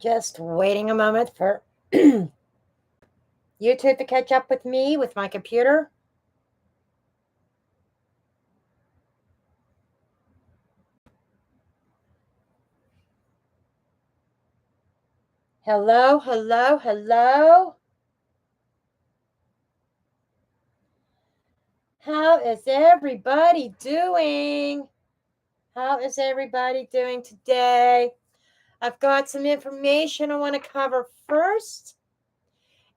Just waiting a moment for YouTube to catch up with me with my computer. Hello, hello, hello. How is everybody doing? How is everybody doing today? I've got some information I want to cover first.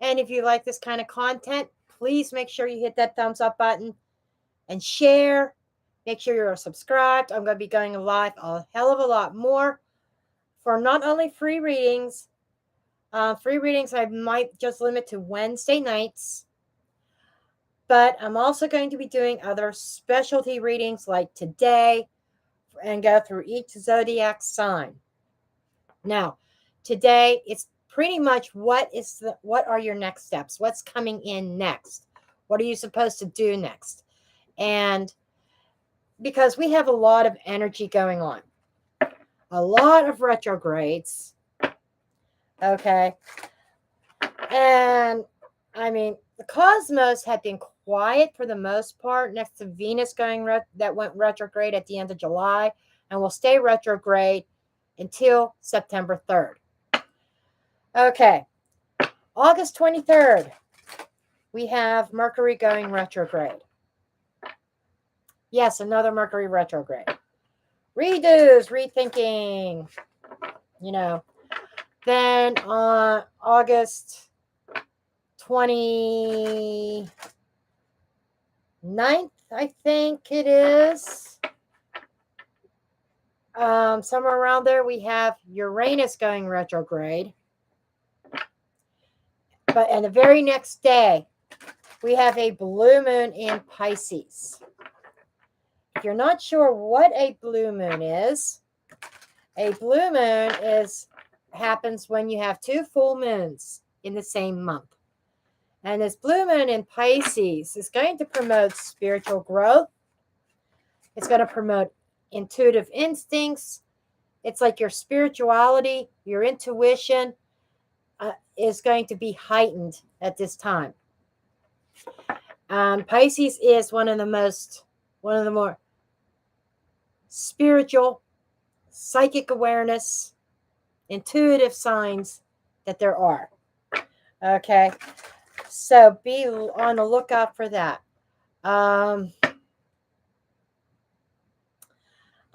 And if you like this kind of content, please make sure you hit that thumbs up button and share. Make sure you're subscribed. I'm going to be going live a hell of a lot more for not only free readings. Free readings I might just limit to Wednesday nights. But I'm also going to be doing other specialty readings like today and go through each zodiac sign. Now, today it's pretty much what are your next steps? What's coming in next? What are you supposed to do next? And because we have a lot of energy going on, a lot of retrogrades. Okay. And I mean, the cosmos had been quiet for the most part next to Venus that went retrograde at the end of July and will stay retrograde until September 3rd. Okay. August 23rd, we have Mercury going retrograde. Yes, another Mercury retrograde. Redos, rethinking, Then on August 29th, I think it is. Somewhere around there, we have Uranus going retrograde. And the very next day, we have a blue moon in Pisces. If you're not sure what a blue moon is, a blue moon happens when you have two full moons in the same month. And this blue moon in Pisces is going to promote spiritual growth. It's going to promote intuitive instincts. It's like your spirituality, your intuition is going to be heightened at this time. Pisces is one of the more spiritual, psychic awareness, intuitive signs that there are. Okay. So be on the lookout for that.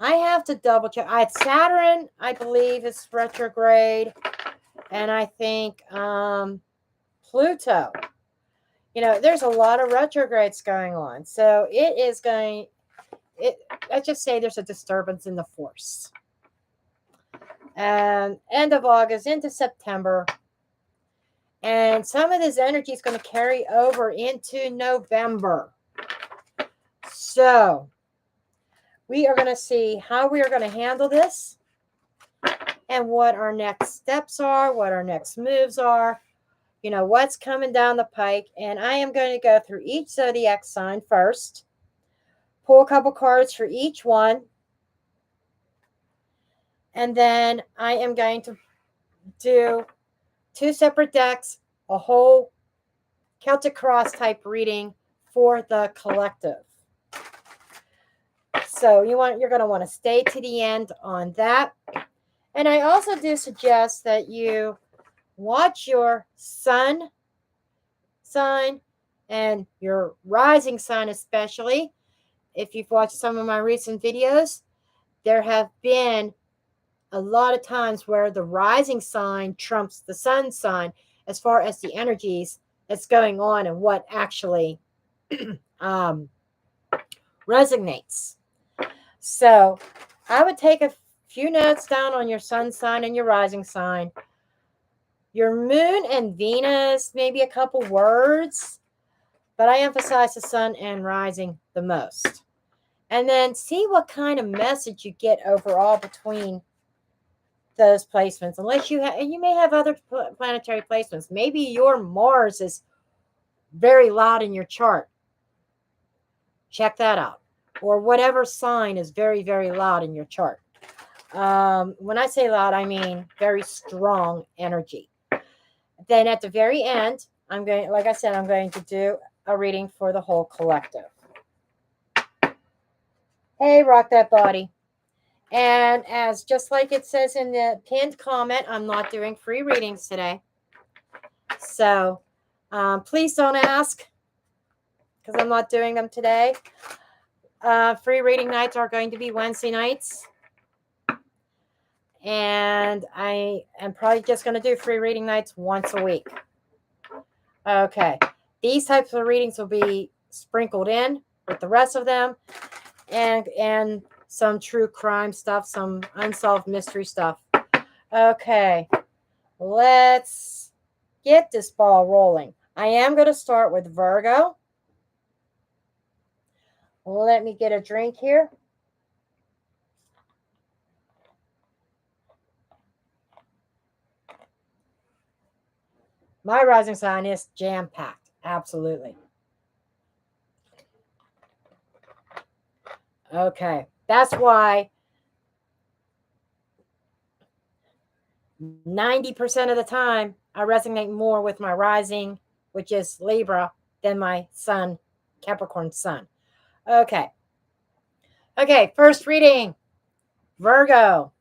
I have to double check. Saturn, I believe, is retrograde. And I think Pluto. There's a lot of retrogrades going on. So let's just say there's a disturbance in the force. And end of August into September. And some of this energy is going to carry over into November. So we are going to see how we are going to handle this and what our next steps are, what our next moves are, what's coming down the pike. And I am going to go through each zodiac sign first, pull a couple cards for each one. And then I am going to do two separate decks, a whole Celtic Cross type reading for the collective. So you're going to want to stay to the end on that. And I also do suggest that you watch your sun sign and your rising sign, especially. If you've watched some of my recent videos, there have been a lot of times where the rising sign trumps the sun sign as far as the energies that's going on and what actually resonates. So I would take a few notes down on your sun sign and your rising sign. Your moon and Venus, maybe a couple words, but I emphasize the sun and rising the most. And then see what kind of message you get overall between those placements, unless you may have other planetary placements. Maybe your Mars is very loud in your chart. Check that out. Or whatever sign is very, very loud in your chart. When I say loud, I mean very strong energy. Then at the very end, I'm going, like I said, I'm going to do a reading for the whole collective. Hey, rock that body. And as just like it says in the pinned comment, I'm not doing free readings today. So please don't ask because I'm not doing them today. Free reading nights are going to be Wednesday nights. And I am probably just going to do free reading nights once a week. Okay. These types of readings will be sprinkled in with the rest of them, and some true crime stuff, some unsolved mystery stuff. Okay. Let's get this ball rolling. I am going to start with Virgo. Let me get a drink here. My rising sign is jam-packed. Absolutely. Okay. That's why 90% of the time I resonate more with my rising, which is Libra, than my sun, Capricorn sun. Okay. Okay. First reading, Virgo.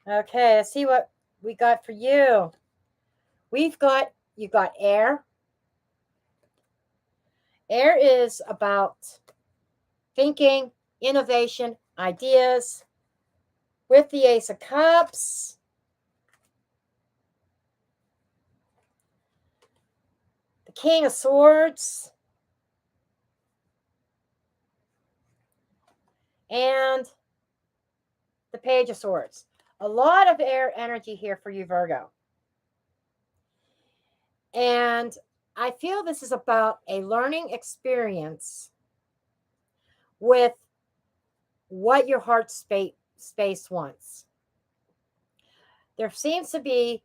Okay. Let's see what we got for you. You got air. Air is about thinking, innovation, ideas. With the Ace of Cups, the King of Swords, and the Page of Swords. A lot of air energy here for you, Virgo. And I feel this is about a learning experience with what your heart space wants. There seems to be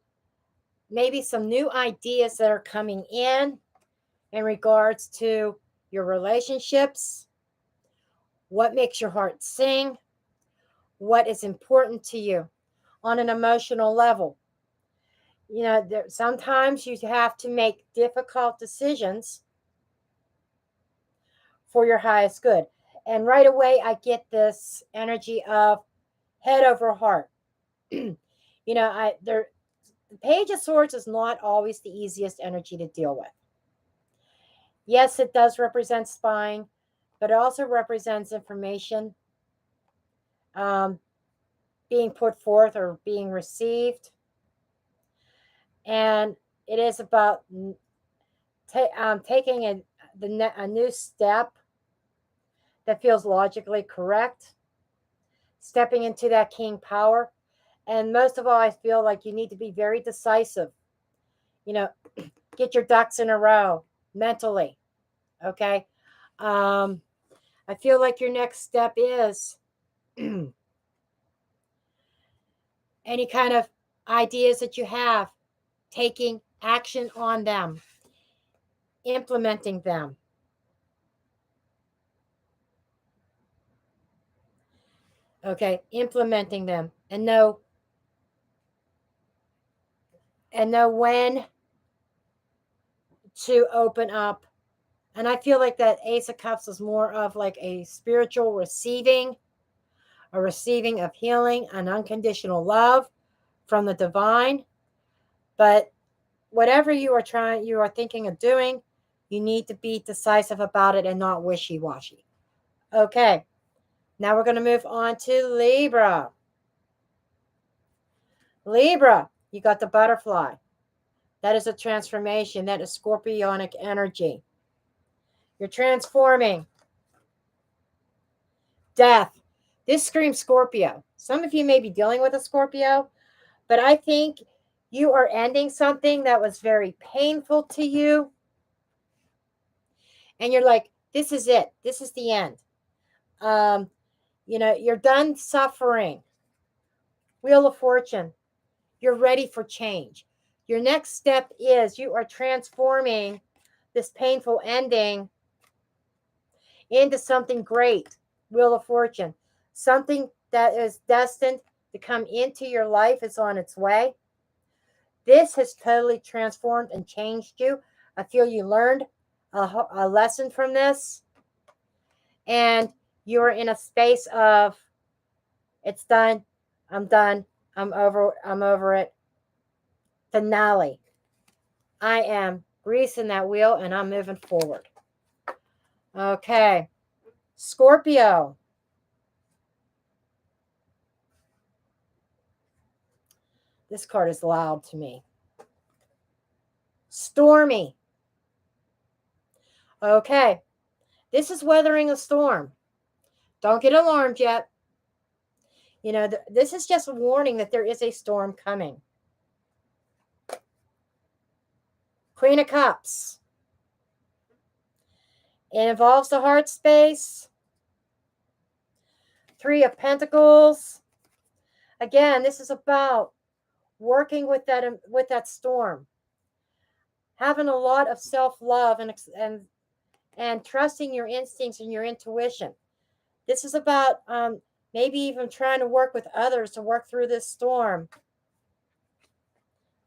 maybe some new ideas that are coming in regards to your relationships, what makes your heart sing, what is important to you on an emotional level. You know, sometimes you have to make difficult decisions for your highest good. And right away, I get this energy of head over heart. The Page of Swords is not always the easiest energy to deal with. Yes, it does represent spying, but it also represents information being put forth or being received. And it is about taking a new step that feels logically correct, stepping into that king power. And most of all, I feel like you need to be very decisive. Get your ducks in a row mentally. Okay. I feel like your next step is any kind of ideas that you have, taking action on them, implementing them. Okay, implementing them and know when to open up. And I feel like that Ace of Cups is more of like a spiritual receiving, a receiving of healing, an unconditional love from the divine. But whatever you are thinking of doing, you need to be decisive about it and not wishy-washy. Okay, now we're going to move on to Libra. Libra, you got the butterfly. That is a transformation. That is scorpionic energy. You're transforming. Death. This screams Scorpio. Some of you may be dealing with a Scorpio, but I think you are ending something that was very painful to you. And you're like, this is it. This is the end. You're done suffering. Wheel of Fortune. You're ready for change. Your next step is you are transforming this painful ending into something great. Wheel of Fortune. Something that is destined to come into your life is on its way. This has totally transformed and changed you. I feel you learned a lesson from this, and you're in a space of it's done, I'm over it. Finale. I am greasing that wheel and I'm moving forward. Okay. Scorpio. This card is loud to me. Stormy. Okay. This is weathering a storm. Don't get alarmed yet. You know, this is just a warning that there is a storm coming. Queen of Cups. It involves the heart space. Three of Pentacles. Again, this is about working with that storm. Having a lot of self-love and trusting your instincts and your intuition. This is about maybe even trying to work with others to work through this storm.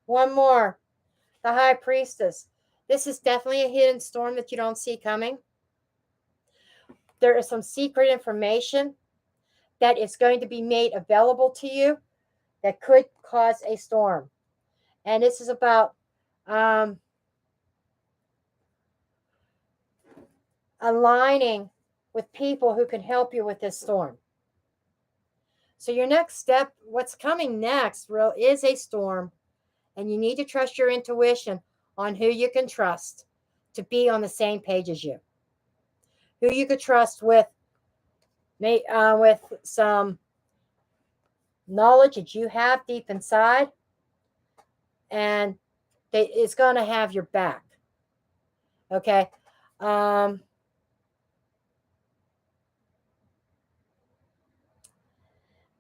One more. The High Priestess. This is definitely a hidden storm that you don't see coming. There is some secret information that is going to be made available to you that could cause a storm. And this is about aligning with people who can help you with this storm. So your next step, what's coming next, is a storm. And you need to trust your intuition on who you can trust to be on the same page as you. Who you could trust with some knowledge that you have deep inside, and that is going to have your back. Okay.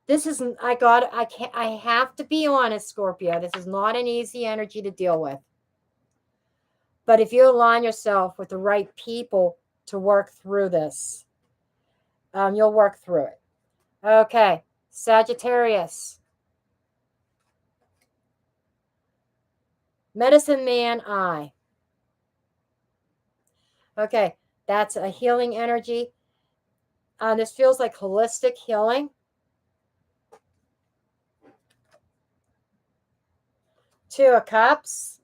This isn't, I have to be honest, Scorpio. This is not an easy energy to deal with. But if you align yourself with the right people to work through this, you'll work through it. Okay, Sagittarius. Medicine Man Eye. Okay, that's a healing energy. This feels like holistic healing. Two of Cups.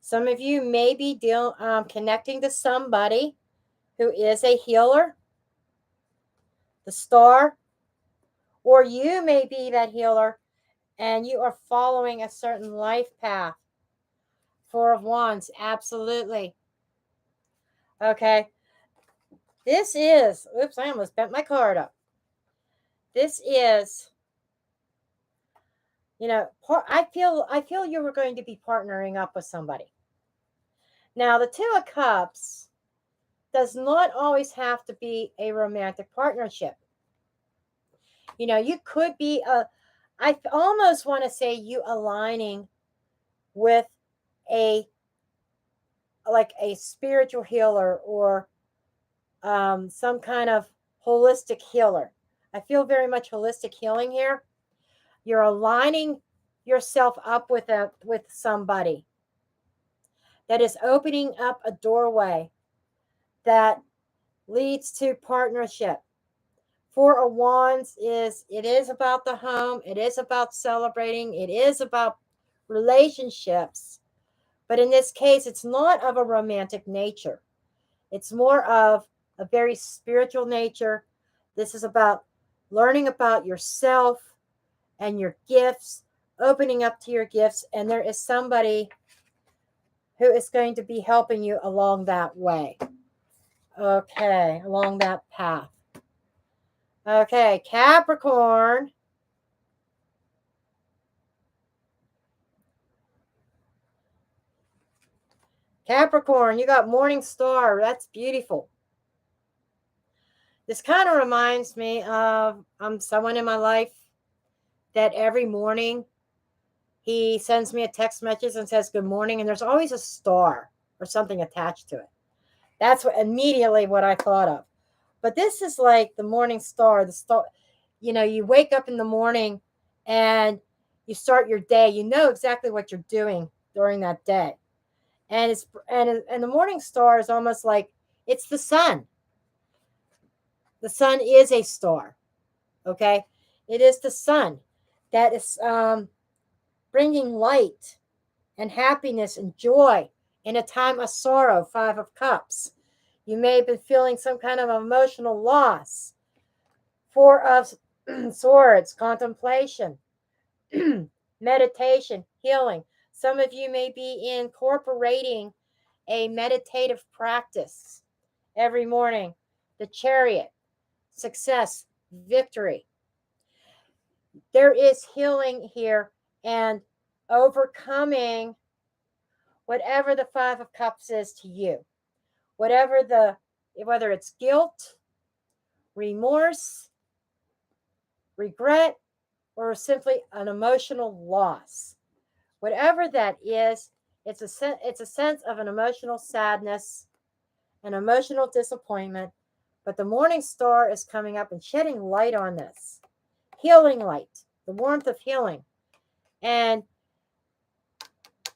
Some of you may be connecting to somebody who is a healer. The Star. Or you may be that healer and you are following a certain life path. Four of Wands. Absolutely. Okay. This is, oops, I almost bent my card up. This is, you know, I feel you were going to be partnering up with somebody. Now, the Two of Cups does not always have to be a romantic partnership. You know, you could be I almost want to say you aligning with a spiritual healer or some kind of holistic healer. I feel very much holistic healing here. You're aligning yourself up with somebody that is opening up a doorway that leads to partnership. Four of Wands it is about the home. It is about celebrating. It is about relationships. But in this case, it's not of a romantic nature. It's more of a very spiritual nature. This is about learning about yourself and your gifts, opening up to your gifts. And there is somebody who is going to be helping you along that way. Okay, along that path. Okay, Capricorn. Capricorn, you got Morning Star. That's beautiful. This kind of reminds me of someone in my life that every morning he sends me a text message and says good morning, and there's always a star or something attached to it. That's immediately what I thought of. But this is like the morning star, the star. you wake up in the morning and you start your day. You know exactly what you're doing during that day. And the morning star is almost like it's the sun. The sun is a star. Okay, it is the sun that is bringing light and happiness and joy in a time of sorrow. 5 of Cups. You may have been feeling some kind of emotional loss. 4 of Swords, contemplation, meditation, healing. Some of you may be incorporating a meditative practice every morning. The Chariot, success, victory. There is healing here and overcoming whatever the 5 of Cups is to you. Whether it's guilt, remorse, regret, or simply an emotional loss. Whatever that is, it's a sense of an emotional sadness, an emotional disappointment. But the morning star is coming up and shedding light on this. Healing light, the warmth of healing. And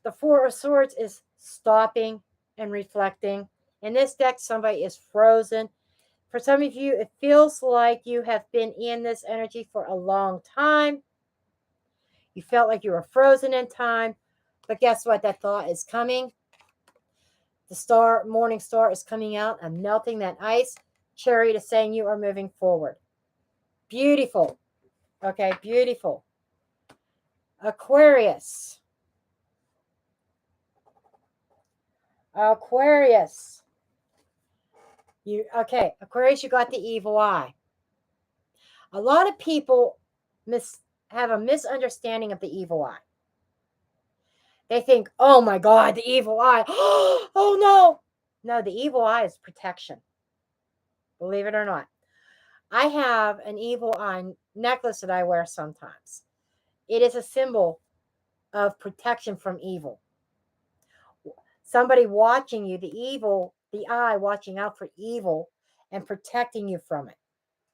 the 4 of Swords is stopping and reflecting. In this deck, somebody is frozen. For some of you, it feels like you have been in this energy for a long time. You felt like you were frozen in time. But guess what? That thought is coming. The morning star is coming out and melting that ice. Chariot is saying you are moving forward. Beautiful. Okay, beautiful. Aquarius. Aquarius. Aquarius, you got the evil eye. A lot of people have a misunderstanding of the evil eye. They think, oh my God, the evil eye. Oh no. No, the evil eye is protection. Believe it or not. I have an evil eye necklace that I wear sometimes. It is a symbol of protection from evil. Somebody watching you, the eye watching out for evil and protecting you from it.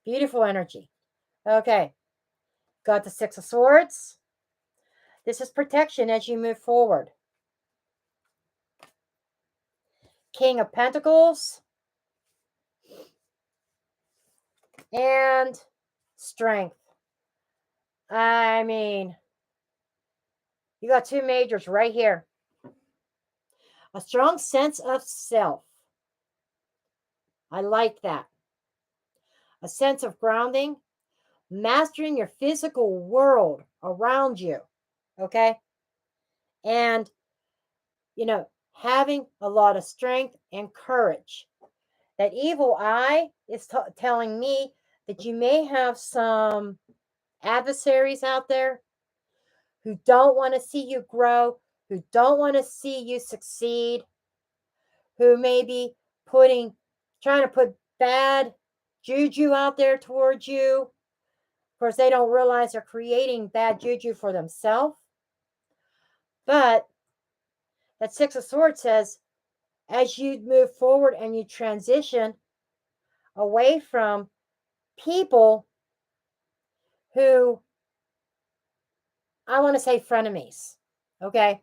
Beautiful energy. Okay. Got the 6 of Swords. This is protection as you move forward. King of Pentacles. And Strength. I mean, you got 2 majors right here. A strong sense of self. I like that. A sense of grounding. Mastering your physical world around you. Okay? And, having a lot of strength and courage. That evil eye is telling me that you may have some adversaries out there who don't want to see you grow, who don't want to see you succeed, who may be trying to put bad juju out there towards you. Of course, they don't realize they're creating bad juju for themselves. But that 6 of Swords says, as you move forward and you transition away from people who, I want to say frenemies, okay?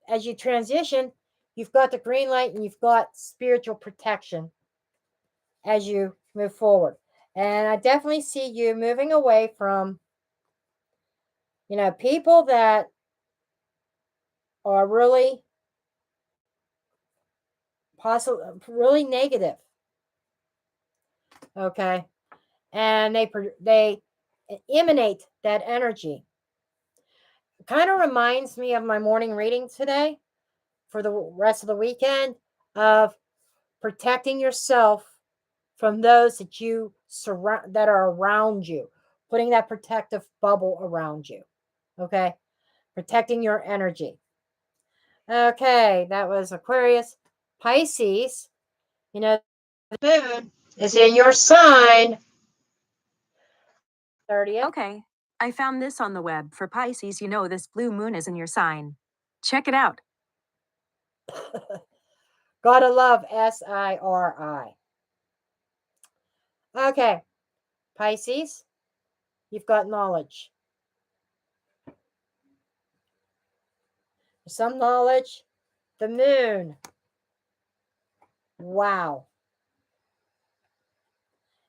As you transition, you've got the green light and you've got spiritual protection as you move forward. And I definitely see you moving away from, people that are really really negative. Okay. And they emanate that energy. Kind of reminds me of my morning reading today for the rest of the weekend of protecting yourself from those that are around you, putting that protective bubble around you. Okay. Protecting your energy. Okay. That was Aquarius. Pisces, the moon is in your sign. 30th. Okay, I found this on the web. For Pisces, this blue moon is in your sign. Check it out. Gotta love SIRI. Okay, Pisces, you've got knowledge. Some knowledge. The moon. Wow.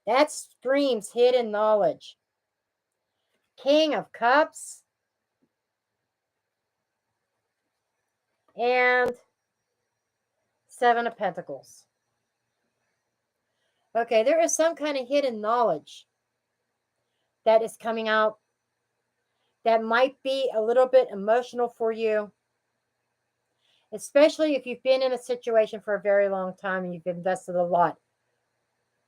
That screams hidden knowledge. King of Cups. And Seven of Pentacles. Okay, there is some kind of hidden knowledge that is coming out that might be a little bit emotional for you, especially if you've been in a situation for a very long time and you've invested a lot,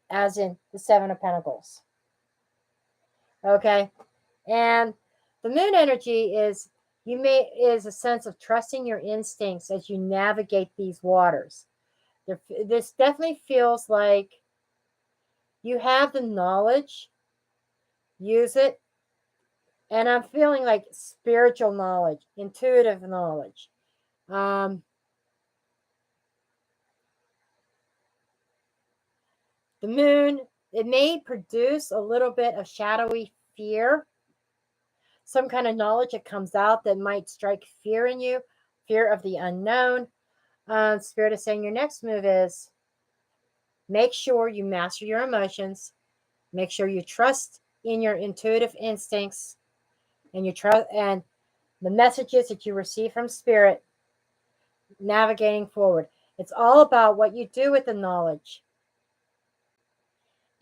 as in the Seven of Pentacles. Okay, and the moon energy is a sense of trusting your instincts as you navigate these waters. This definitely feels like you have the knowledge, use it, and I'm feeling like spiritual knowledge, intuitive knowledge. The moon, it may produce a little bit of shadowy fear, some kind of knowledge that comes out that might strike fear in you, fear of the unknown. Spirit is saying your next move is make sure you master your emotions, make sure you trust in your intuitive instincts, and you trust and the messages that you receive from Spirit navigating forward. It's all about what you do with the knowledge.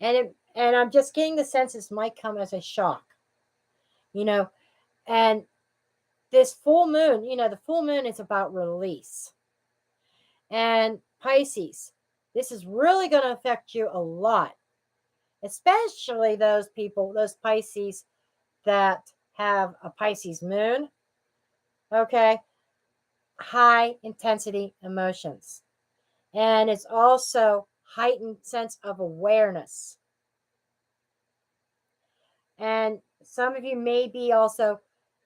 And I'm just getting the sense this might come as a shock. And this full moon, the full moon is about release. And Pisces, this is really going to affect you a lot, especially those Pisces that have a Pisces moon. Okay. High intensity emotions. And it's also heightened sense of awareness. And some of you may be also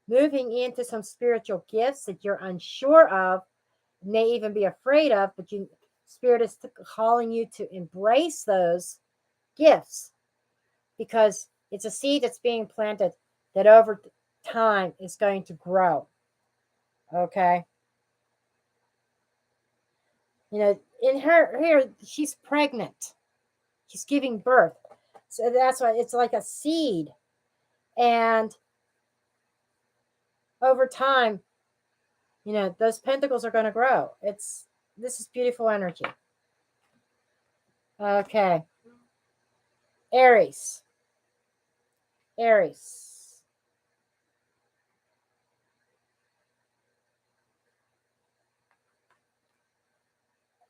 moving into some spiritual gifts that you're unsure of, may even be afraid of, but Spirit is calling you to embrace those gifts because it's a seed that's being planted that over time is going to grow. Okay. In her here, she's pregnant. She's giving birth. So that's why it's like a seed. And over time, those pentacles are going to grow. This is beautiful energy. Okay. Aries.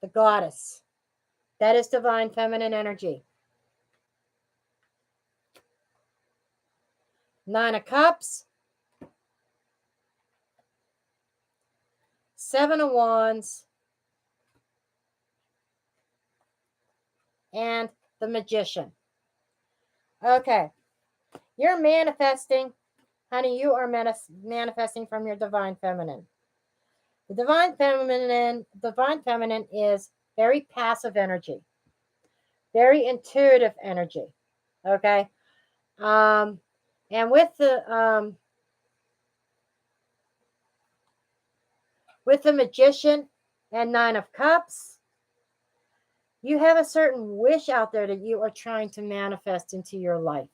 The goddess. That is divine feminine energy. Nine of Cups. Seven of Wands. And the Magician. Okay. You're manifesting. Honey, you are manifesting from your divine feminine. The divine feminine is very passive energy, very intuitive energy. Okay. And with the Magician and Nine of Cups, you have a certain wish out there that you are trying to manifest into your life.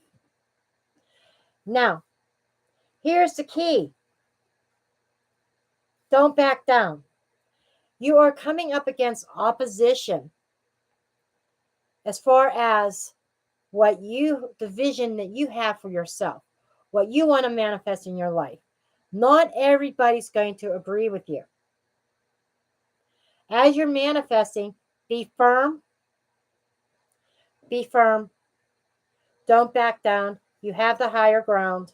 Now, here's the key. Don't back down. You are coming up against opposition as far as the vision that you have for yourself, what you want to manifest in your life. Not everybody's going to agree with you. As you're manifesting, be firm. Be firm. Don't back down. You have the higher ground.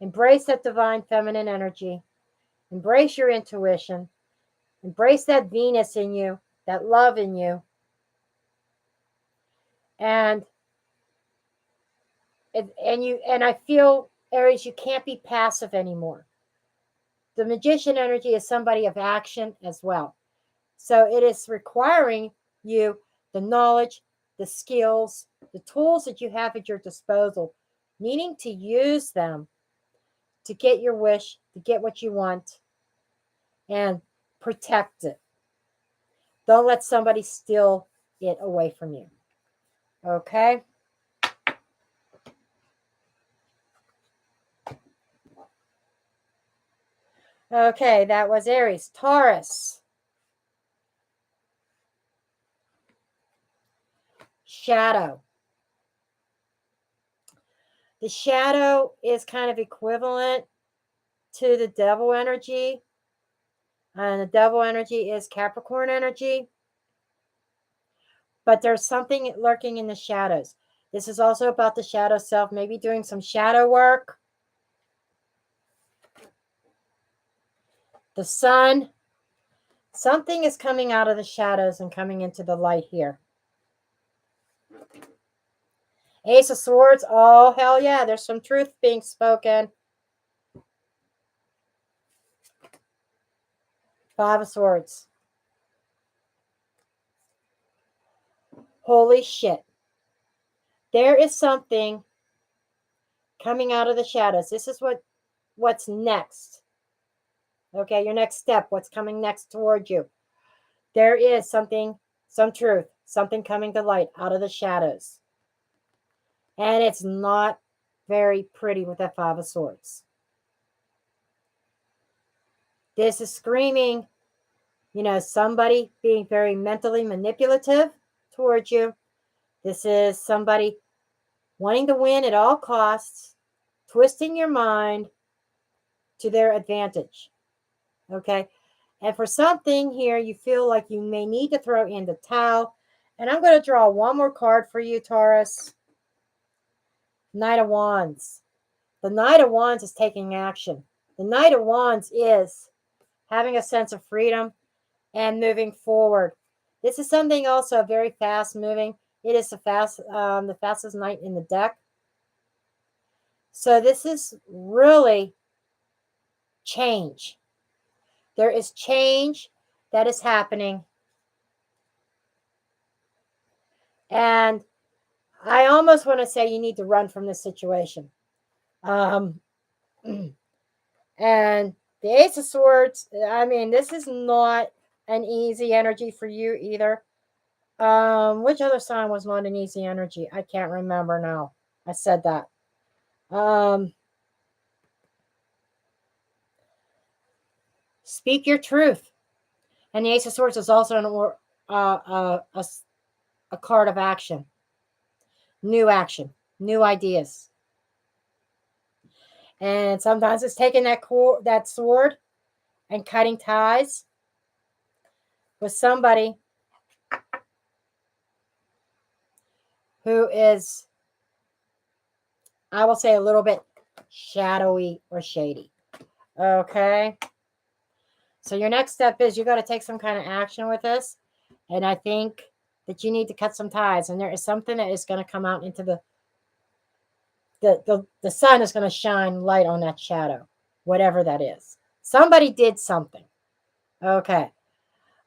Embrace that divine feminine energy. Embrace your intuition. Embrace that Venus in you, that love in you. And I feel, Aries, you can't be passive anymore. The Magician energy is somebody of action as well. So it is requiring you the knowledge, the skills, the tools that you have at your disposal needing to use them to get your wish, to get what you want, and protect it. Don't let somebody steal it away from you. Okay? Okay, that was Aries. Taurus. Shadow. The shadow is kind of equivalent to the devil energy. And the devil energy is Capricorn energy. But there's something lurking in the shadows. This is also about the shadow self, maybe doing some shadow work. The sun. Something is coming out of the shadows and coming into the light here. Ace of Swords. Oh, hell yeah. There's some truth being spoken. Five of Swords. Holy shit. There is something coming out of the shadows. This is what's next. Okay, your next step, what's coming next toward you. There is something, some truth, something coming to light out of the shadows. And it's not very pretty with that Five of Swords. This is screaming, somebody being very mentally manipulative towards you. This is somebody wanting to win at all costs, twisting your mind to their advantage. Okay? And for something here, you feel like you may need to throw in the towel. And I'm going to draw one more card for you, Taurus. Knight of Wands. The Knight of Wands is taking action. The Knight of Wands is having a sense of freedom and moving forward. This is something also very fast moving. It is the fastest knight in the deck. So this is really change. There is change that is happening. And I almost want to say you need to run from this situation. And the Ace of Swords, I mean, this is not an easy energy for you either. Which other sign was not an easy energy? I can't remember now. I said that. Speak your truth. And the Ace of Swords is also a card of action. New action, new ideas. And sometimes it's taking that sword and cutting ties with somebody who is, I will say, a little bit shadowy or shady. Okay. So your next step is you got to take some kind of action with this. And I think that you need to cut some ties. And there is something that is going to come out into the sun is going to shine light on that shadow, whatever that is. Somebody did something. Okay.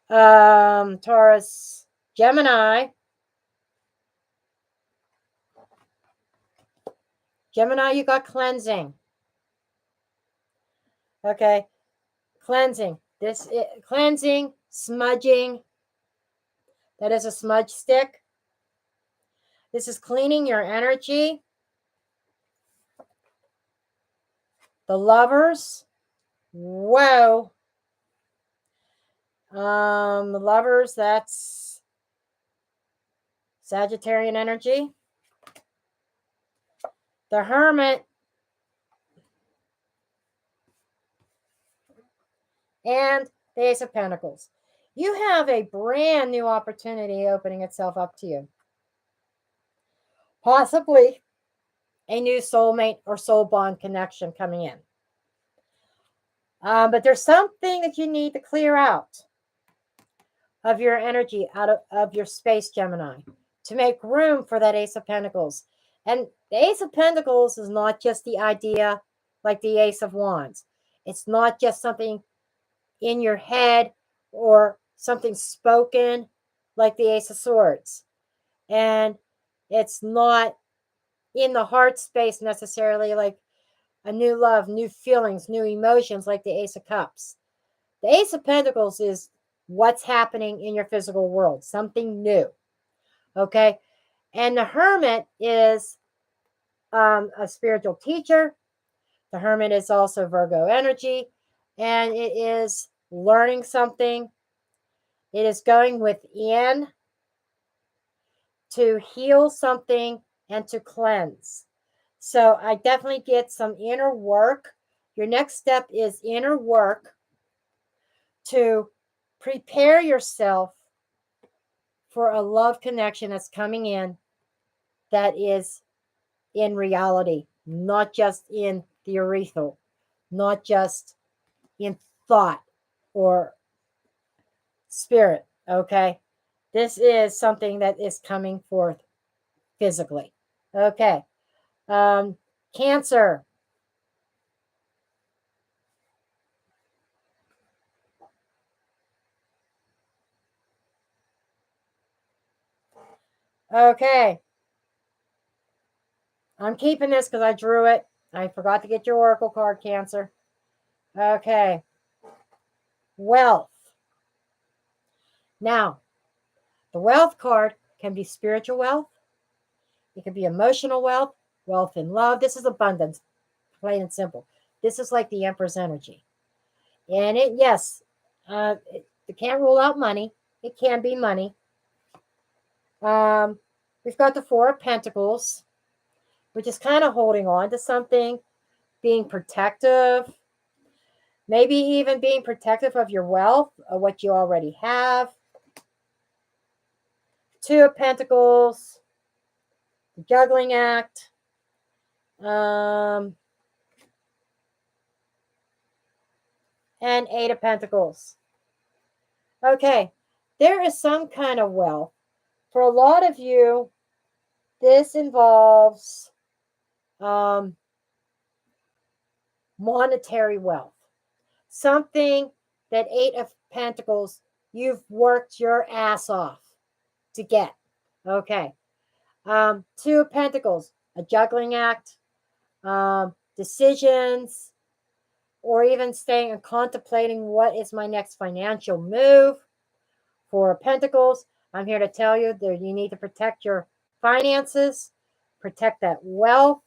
Taurus, Gemini. Gemini, you got cleansing. Okay. Cleansing. Cleansing, smudging. That is a smudge stick. This is cleaning your energy. The Lovers. Whoa. The Lovers, that's Sagittarian energy. The Hermit. And the Ace of Pentacles. You have a brand new opportunity opening itself up to you. Possibly a new soulmate or soul bond connection coming in. But there's something that you need to clear out of your energy, out of your space, Gemini, to make room for that Ace of Pentacles. And the Ace of Pentacles is not just the idea like the Ace of Wands. It's not just something in your head or something spoken like the Ace of Swords. And it's not in the heart space necessarily, like a new love, new feelings, new emotions, like the Ace of Cups. The Ace of Pentacles is what's happening in your physical world, something new. Okay. And the Hermit is a spiritual teacher. The Hermit is also Virgo energy, and it is learning something. It is going within to heal something and to cleanse. So I definitely get some inner work. Your next step is inner work to prepare yourself for a love connection that's coming in that is in reality, not just in the urethral, not just in thought or spirit. Okay. This is something that is coming forth physically. Okay. Cancer. Okay. I'm keeping this because I drew it. I forgot to get your oracle card, Cancer. Okay. Wealth. Now, the wealth card can be spiritual wealth. It can be emotional wealth, wealth in love. This is abundance, plain and simple. This is like the Empress energy. And yes, it can't rule out money. It can be money. Um, we've got the Four of Pentacles, which is kind of holding on to something, being protective, maybe even being protective of your wealth, of what you already have. Two of Pentacles, the juggling act. And Eight of Pentacles. Okay, there is some kind of wealth. For a lot of you, this involves monetary wealth. Something that Eight of Pentacles, you've worked your ass off to get. Okay. Two of Pentacles, a juggling act, decisions, or even staying and contemplating what is my next financial move. Four of Pentacles, I'm here to tell you that you need to protect your finances, protect that wealth.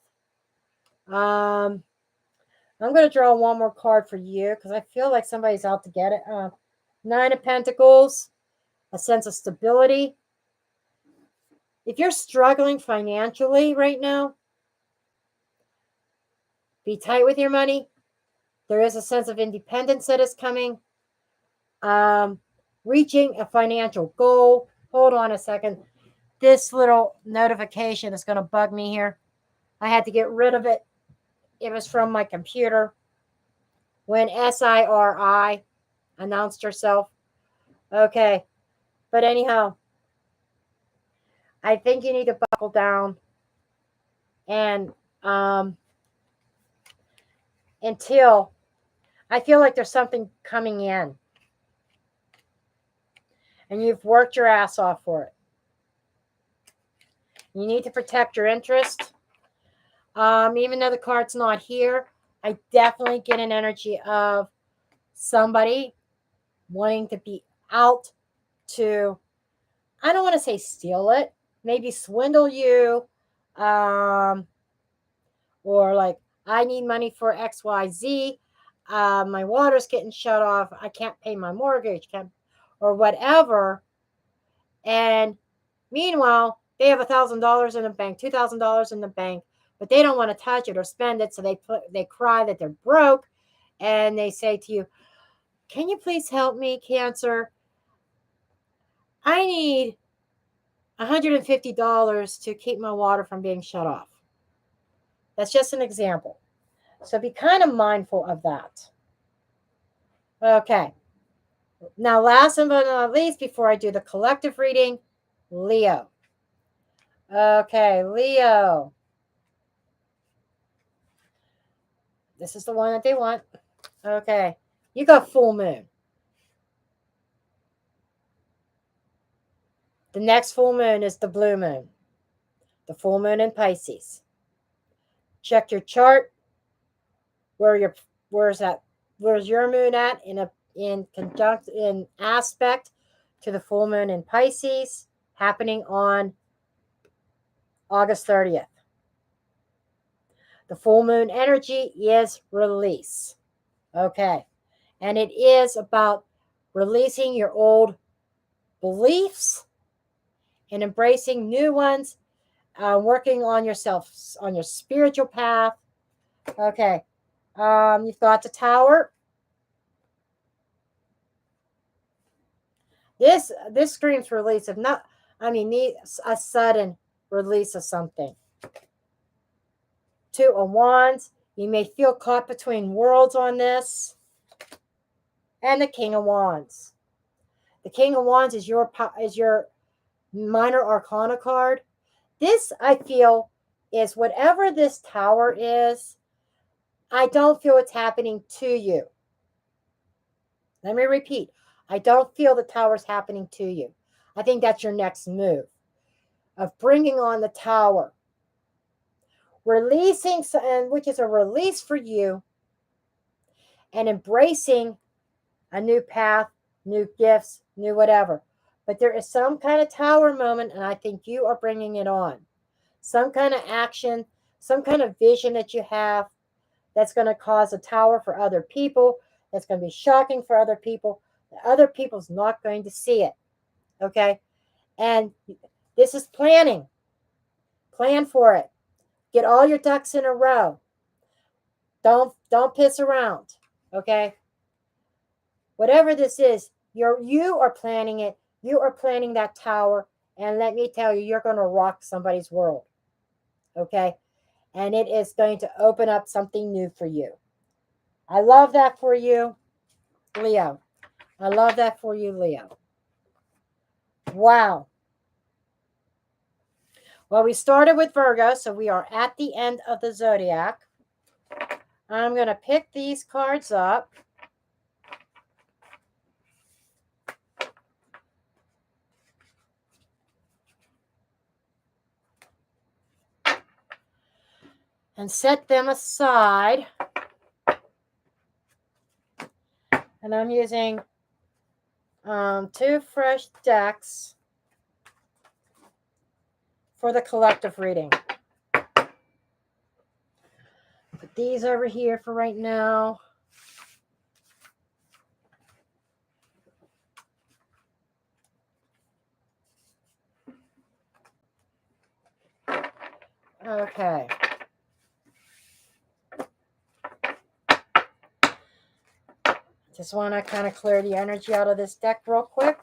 I'm going to draw one more card for you because I feel like somebody's out to get it. Nine of Pentacles, a sense of stability. If you're struggling financially right now, be tight with your money. There is a sense of independence that is coming. Reaching a financial goal. Hold on a second. This little notification is going to bug me here. I had to get rid of it. It was from my computer when SIRI announced herself. Okay. But anyhow, I think you need to buckle down and until I feel like there's something coming in and you've worked your ass off for it. You need to protect your interest. Even though the card's not here, I definitely get an energy of somebody wanting to be out to, I don't want to say steal it, maybe swindle you, or like, I need money for XYZ. My water's getting shut off. I can't pay my mortgage, or whatever. And meanwhile, they have $1,000 in the bank, $2,000 in the bank, but they don't want to touch it or spend it. So they cry that they're broke, and they say to you, "Can you please help me, Cancer? I need $150 to keep my water from being shut off." That's just an example. So be kind of mindful of that. Okay. Now, last but not least, before I do the collective reading, Leo. Okay, Leo. This is the one that they want. Okay. You got full moon. The next full moon is the blue moon. The full moon in Pisces. Check your chart. Where's your moon at in aspect to the full moon in Pisces happening on August 30th. The full moon energy is release. Okay. And it is about releasing your old beliefs and embracing new ones, working on yourself, on your spiritual path. Okay. You've got the Tower. This screams release of a sudden release of something. Two of Wands. You may feel caught between worlds on this. And the King of Wands. The King of Wands is your minor arcana card. This, I feel, is whatever this Tower is, I don't feel it's happening to you. Let me repeat. I don't feel the Tower's happening to you. I think that's your next move of bringing on the Tower. Releasing, which is a release for you, and embracing a new path, new gifts, new whatever. But there is some kind of Tower moment, and I think you are bringing it on. Some kind of action, some kind of vision that you have that's going to cause a Tower for other people, that's going to be shocking for other people. The other people's not going to see it. Okay? And this is planning. Plan for it. Get all your ducks in a row. Don't piss around. Okay? Whatever this is, you are planning it. You are planning that Tower. And let me tell you, you're going to rock somebody's world. Okay? And it is going to open up something new for you. I love that for you, Leo. I love that for you, Leo. Wow. Well, we started with Virgo, so we are at the end of the zodiac. I'm going to pick these cards up. And set them aside. And I'm using 2 fresh decks for the collective reading. Put these over here for right now. Okay. Just want to kind of clear the energy out of this deck real quick.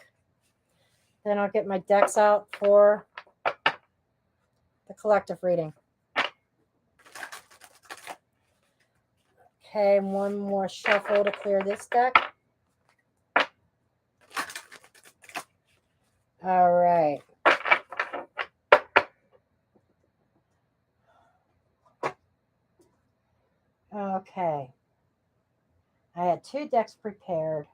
Then I'll get my decks out for the collective reading. Okay, one more shuffle to clear this deck. All right. Okay. I had 2 decks prepared.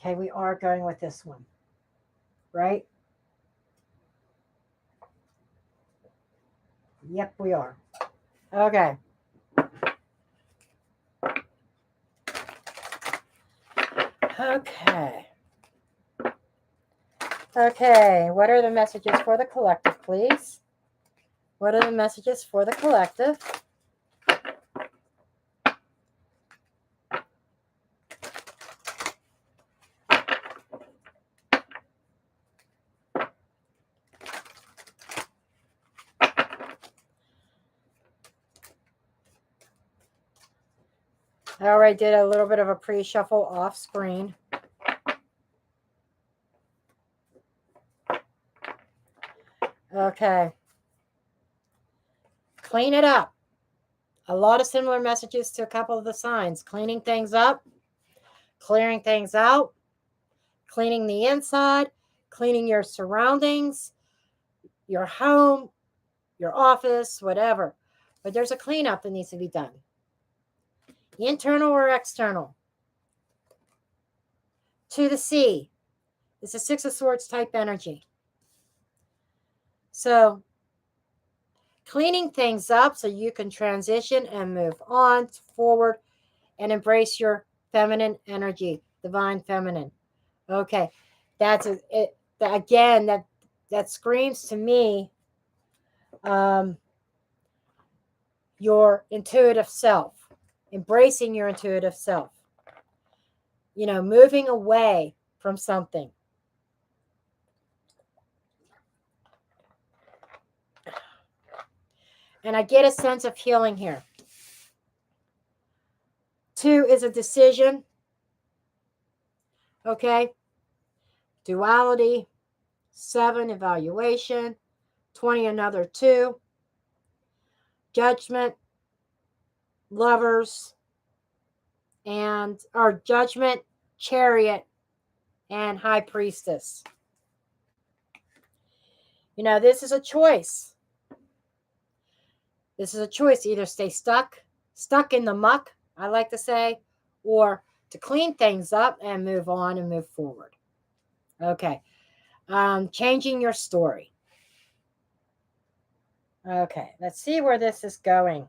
Okay, we are going with this one, right? Yep, we are. Okay. Okay. Okay, what are the messages for the collective, please? What are the messages for the collective? I already did a little bit of a pre-shuffle off screen. Okay. Clean it up. A lot of similar messages to a couple of the signs. Cleaning things up, clearing things out, cleaning the inside, cleaning your surroundings, your home, your office, whatever. But there's a cleanup that needs to be done. Internal or external. To the sea. It's a 6 of Swords type energy. So cleaning things up so you can transition and move on forward and embrace your feminine energy, divine feminine. Okay, that's it. Again, that screams to me um, your intuitive self, embracing your intuitive self. Moving away from something. And I get a sense of healing here. 2 is a decision. Okay. Duality. 7, evaluation. 20, another 2. Judgment. Lovers. Or judgment, chariot, and high priestess. This is a choice. This is a choice. Either stay stuck in the muck, I like to say, or to clean things up and move on and move forward. Okay. Changing your story. Okay, let's see where this is going.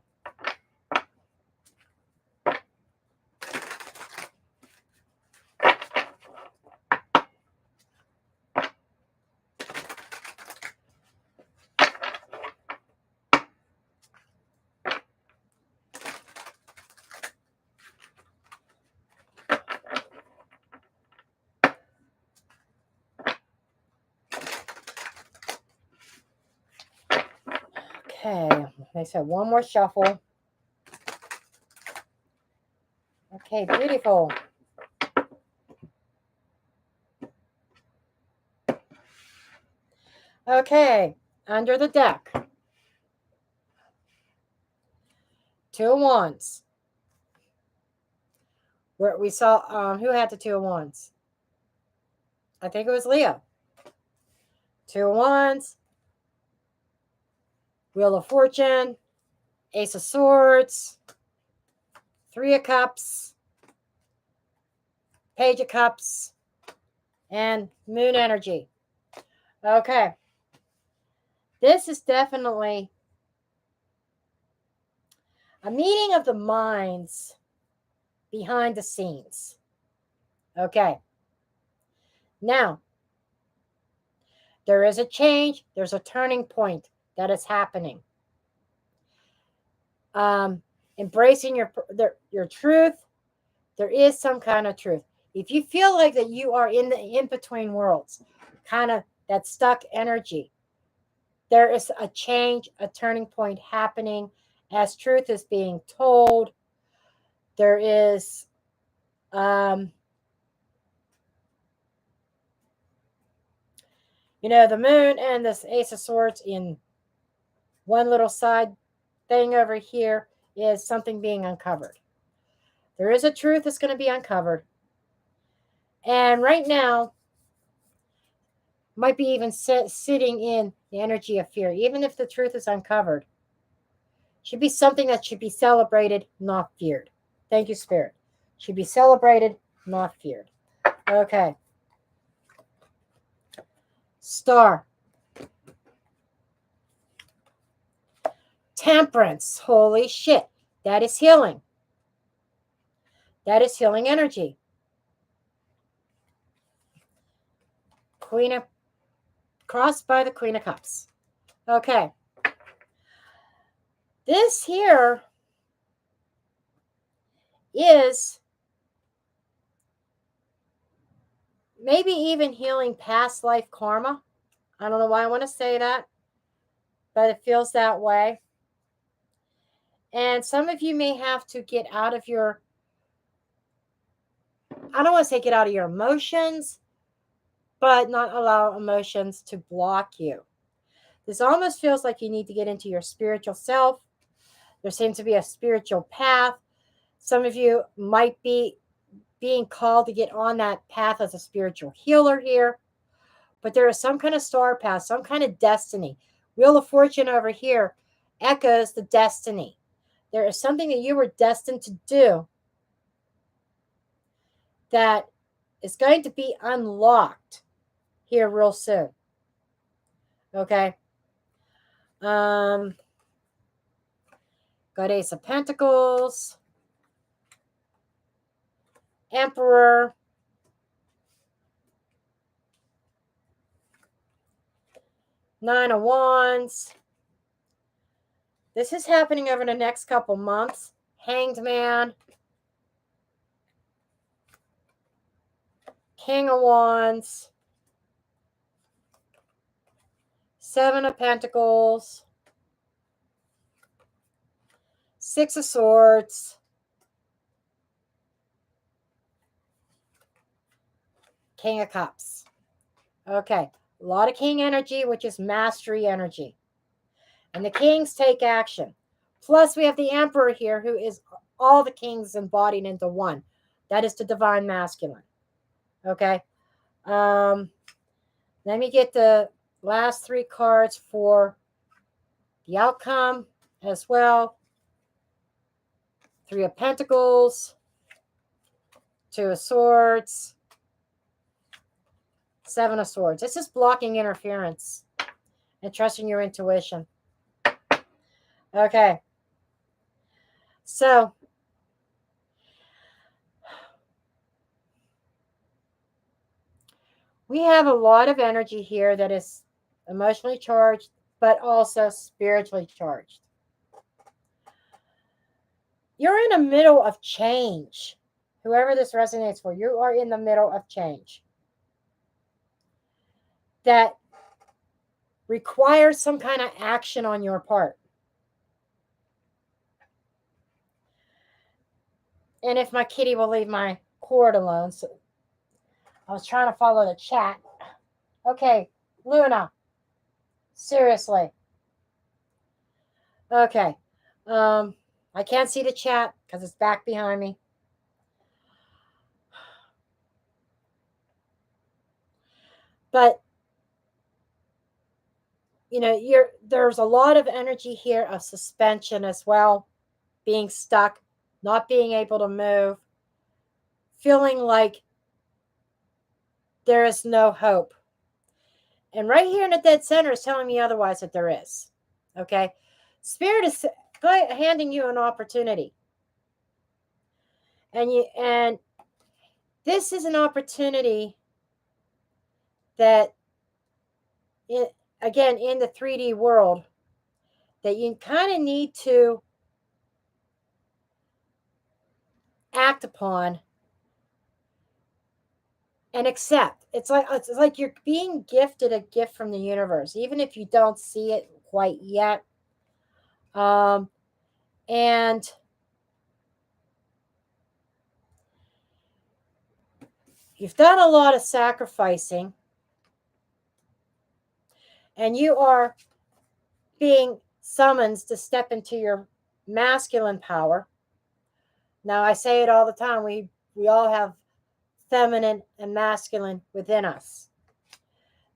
Okay, they said one more shuffle. Okay, beautiful. Okay, under the deck. 2 of Wands. Where we saw who had the 2 of Wands? I think it was Leo. 2 of Wands. Wheel of Fortune. Ace of Swords. 3 of Cups. Page of Cups. And Moon energy. Okay. This is definitely a meeting of the minds behind the scenes. Okay. Now, there is a change. There's a turning point that is happening. Embracing your truth. There is some kind of truth. If you feel like that you are in the in-between worlds, kind of that stuck energy, there is a change, a turning point happening as truth is being told. There is the moon and this Ace of Swords in one little side thing over here is something being uncovered. There is a truth that's going to be uncovered. And right now, might be even sitting in the energy of fear. Even if the truth is uncovered, should be something that should be celebrated, not feared. Thank you, Spirit. Should be celebrated, not feared. Okay. Star. Temperance. Holy shit. That is healing. That is healing energy. Queen of crossed by the Queen of Cups. Okay. This here is maybe even healing past life karma. I don't know why I want to say that, but it feels that way. And some of you may have to get out of your, I don't want to say get out of your emotions, but not allow emotions to block you. This almost feels like you need to get into your spiritual self. There seems to be a spiritual path. Some of you might be being called to get on that path as a spiritual healer here. But there is some kind of star path, some kind of destiny. Wheel of Fortune over here echoes the destiny. There is something that you were destined to do that is going to be unlocked here real soon. Okay? Got Ace of Pentacles, Emperor, Nine of Wands. This is happening over the next couple months. Hanged Man, King of Wands, Seven of Pentacles, Six of Swords, King of Cups. Okay, a lot of King energy, which is mastery energy. And the Kings take action. Plus, we have the Emperor here, who is all the Kings embodied into one. That is the Divine Masculine. Okay. Let me get the last three cards for the outcome as well. Three of Pentacles, Two of Swords, Seven of Swords. This is blocking interference and trusting your intuition. Okay. So, we have a lot of energy here that is emotionally charged, but also spiritually charged. You're in the middle of change. Whoever this resonates for, you are in the middle of change that requires some kind of action on your part. And if my kitty will leave my cord alone. So I was trying to follow the chat. Okay, Luna. Seriously. Okay. I can't see the chat because it's back behind me. But you know, there's a lot of energy here of suspension as well, being stuck, not being able to move, feeling like there is no hope. And right here in the dead center is telling me otherwise, that there is. Okay. Spirit is handing you an opportunity. And this is an opportunity that again, in the 3D world, that you kind of need to act upon and accept. It's like you're being gifted a gift from the universe, even if you don't see it quite yet. And you've done a lot of sacrificing, and you are being summoned to step into your masculine power. Now, I say it all the time. We all have feminine and masculine within us.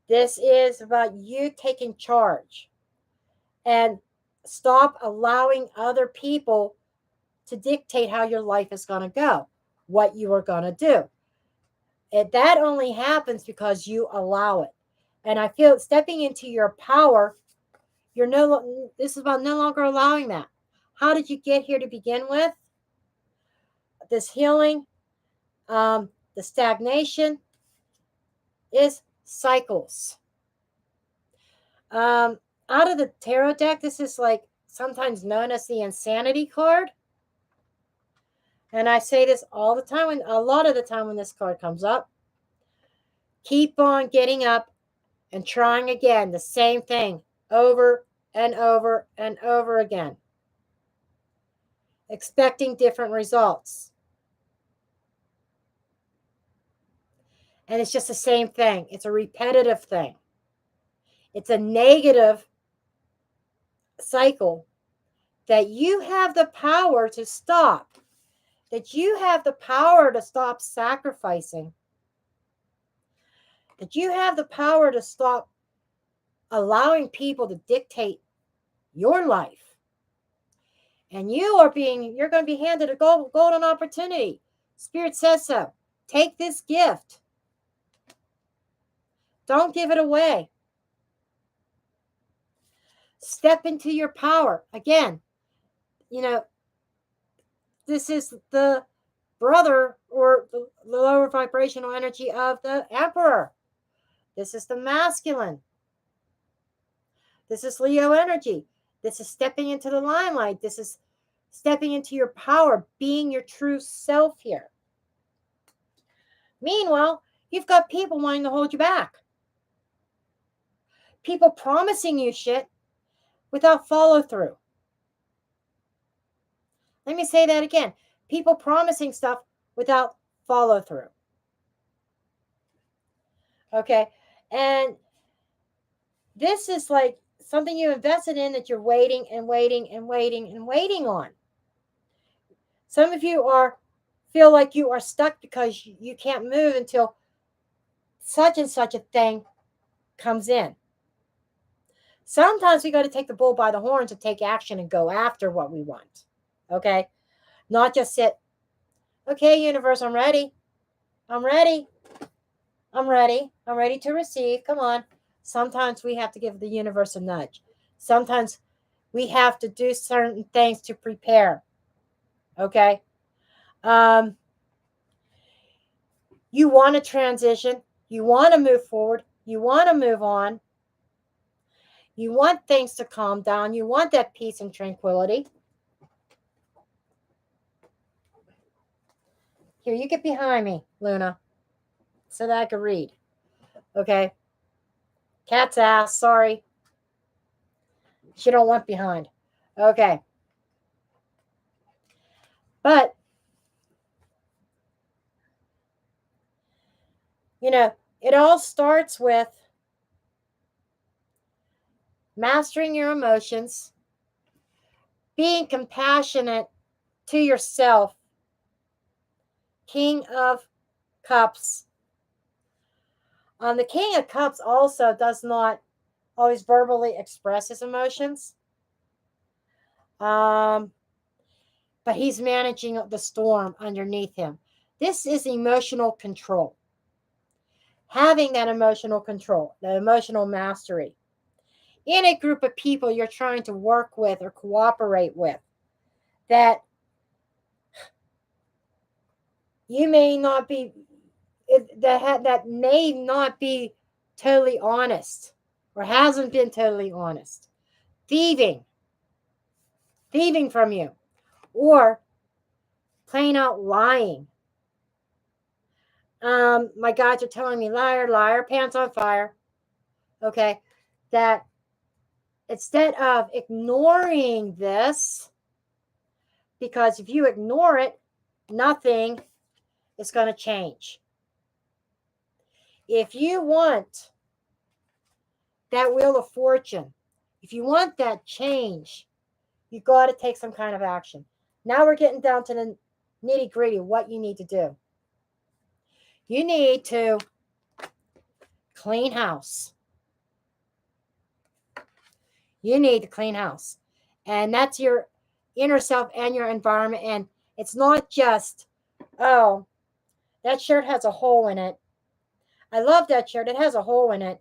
This is about you taking charge and stop allowing other people to dictate how your life is going to go, what you are going to do. That only happens because you allow it. And I feel stepping into your power, this is about no longer allowing that. How did you get here to begin with? This healing, the stagnation is cycles. Out of the tarot deck, this is like sometimes known as the insanity card. And I say this all the time, a lot of the time when this card comes up. Keep on getting up and trying again, the same thing over and over and over again, expecting different results. And it's just the same thing. It's a repetitive thing. It's a negative cycle that you have the power to stop, that you have the power to stop sacrificing, that you have the power to stop allowing people to dictate your life. And you're going to be handed a golden opportunity. Spirit says so. Take this gift. Don't give it away. Step into your power. Again, this is the brother or the lower vibrational energy of the emperor. This is the masculine. This is Leo energy. This is stepping into the limelight. This is stepping into your power, being your true self here. Meanwhile, you've got people wanting to hold you back. People promising you shit without follow through. Let me say that again. People promising stuff without follow through. Okay. And this is like something you invested in that you're waiting and waiting and waiting and waiting on. Some of you feel like you are stuck because you can't move until such and such a thing comes in. Sometimes we got to take the bull by the horns and take action and go after what we want. Okay? Not just sit, okay, universe, I'm ready. I'm ready. I'm ready. I'm ready to receive. Come on. Sometimes we have to give the universe a nudge. Sometimes we have to do certain things to prepare. Okay? You want to transition. You want to move forward. You want to move on. You want things to calm down. You want that peace and tranquility. Here, you get behind me, Luna, so that I can read. Okay? Cat's ass, sorry. She don't want behind. Okay. But, it all starts with mastering your emotions, being compassionate to yourself. King of Cups. The King of Cups also does not always verbally express his emotions. But he's managing the storm underneath him. This is emotional control. Having that emotional control, that emotional mastery. In a group of people you're trying to work with or cooperate with, that you may not be, that may not be totally honest or hasn't been totally honest. Thieving from you, or plain out lying. My guides are telling me, liar, liar, pants on fire. Okay, that instead of ignoring this, because if you ignore it, nothing is going to change. If you want that wheel of fortune, if you want that change, you got to take some kind of action. Now we're getting down to the nitty gritty of what you need to do. You need to clean house. You need to clean house. And that's your inner self and your environment. And it's not just, oh, that shirt has a hole in it. I love that shirt. It has a hole in it.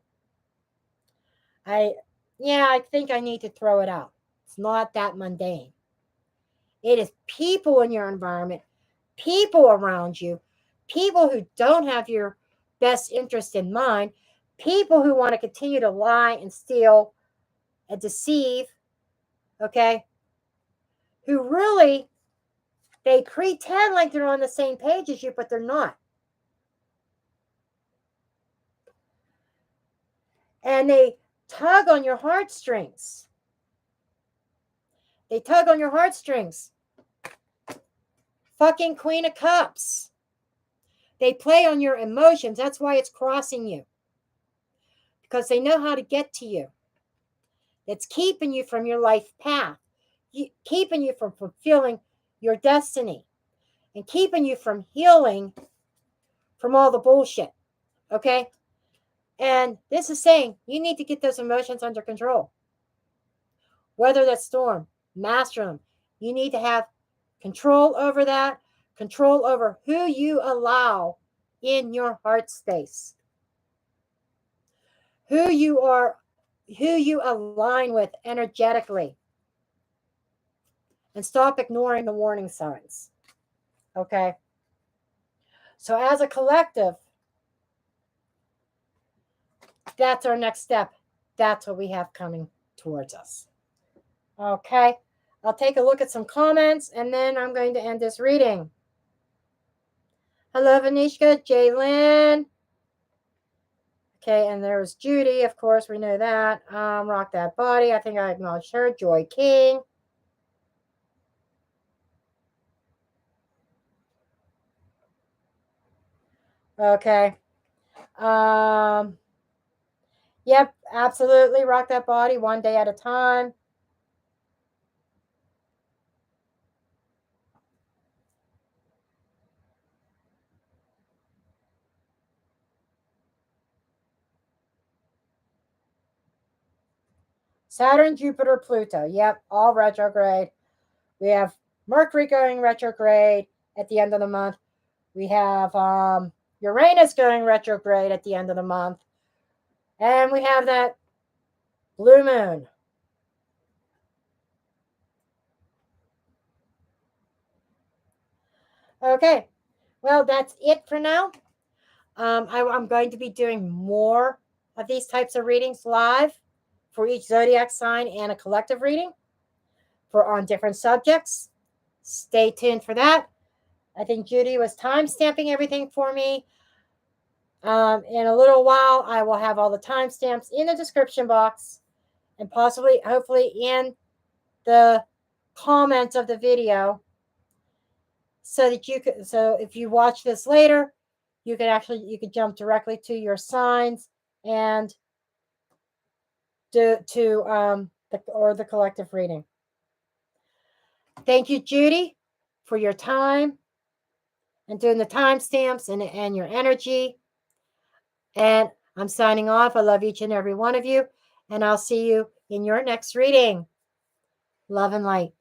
I think I need to throw it out. It's not that mundane. It is people in your environment, people around you, people who don't have your best interest in mind, people who want to continue to lie and steal and deceive, okay? Who really, they pretend like they're on the same page as you, but they're not. And they tug on your heartstrings. They tug on your heartstrings. Fucking Queen of Cups. They play on your emotions. That's why it's crossing you. Because they know how to get to you. That's keeping you from your life path. Keeping you from fulfilling your destiny. And keeping you from healing from all the bullshit. Okay? And this is saying you need to get those emotions under control. Weather that storm. Master them. You need to have control over that. Control over who you allow in your heart space. Who you are you align with energetically, and stop ignoring the warning signs. Okay? So as a collective, that's our next step. That's what we have coming towards us. Okay? I'll take a look at some comments and then I'm going to end this reading. Hello, Vanishka, Jaylyn. Okay, and there was Judy, of course, we know that. Rock That Body, I think I acknowledged her. Joy King. Okay. Yep, absolutely. Rock That Body one day at a time. Saturn, Jupiter, Pluto. Yep, all retrograde. We have Mercury going retrograde at the end of the month. We have Uranus going retrograde at the end of the month. And we have that blue moon. Okay, well, that's it for now. I'm going to be doing more of these types of readings live for each zodiac sign and a collective reading for on different subjects. Stay tuned for that. I think Judy was time stamping everything for me. In a little while, I will have all the timestamps in the description box and possibly, hopefully, in the comments of the video, so that you could. So if you watch this later, you could jump directly to your signs and to the collective reading. Thank you, Judy, for your time and doing the timestamps and your energy. And I'm signing off. I love each and every one of you, and I'll see you in your next reading. Love and light.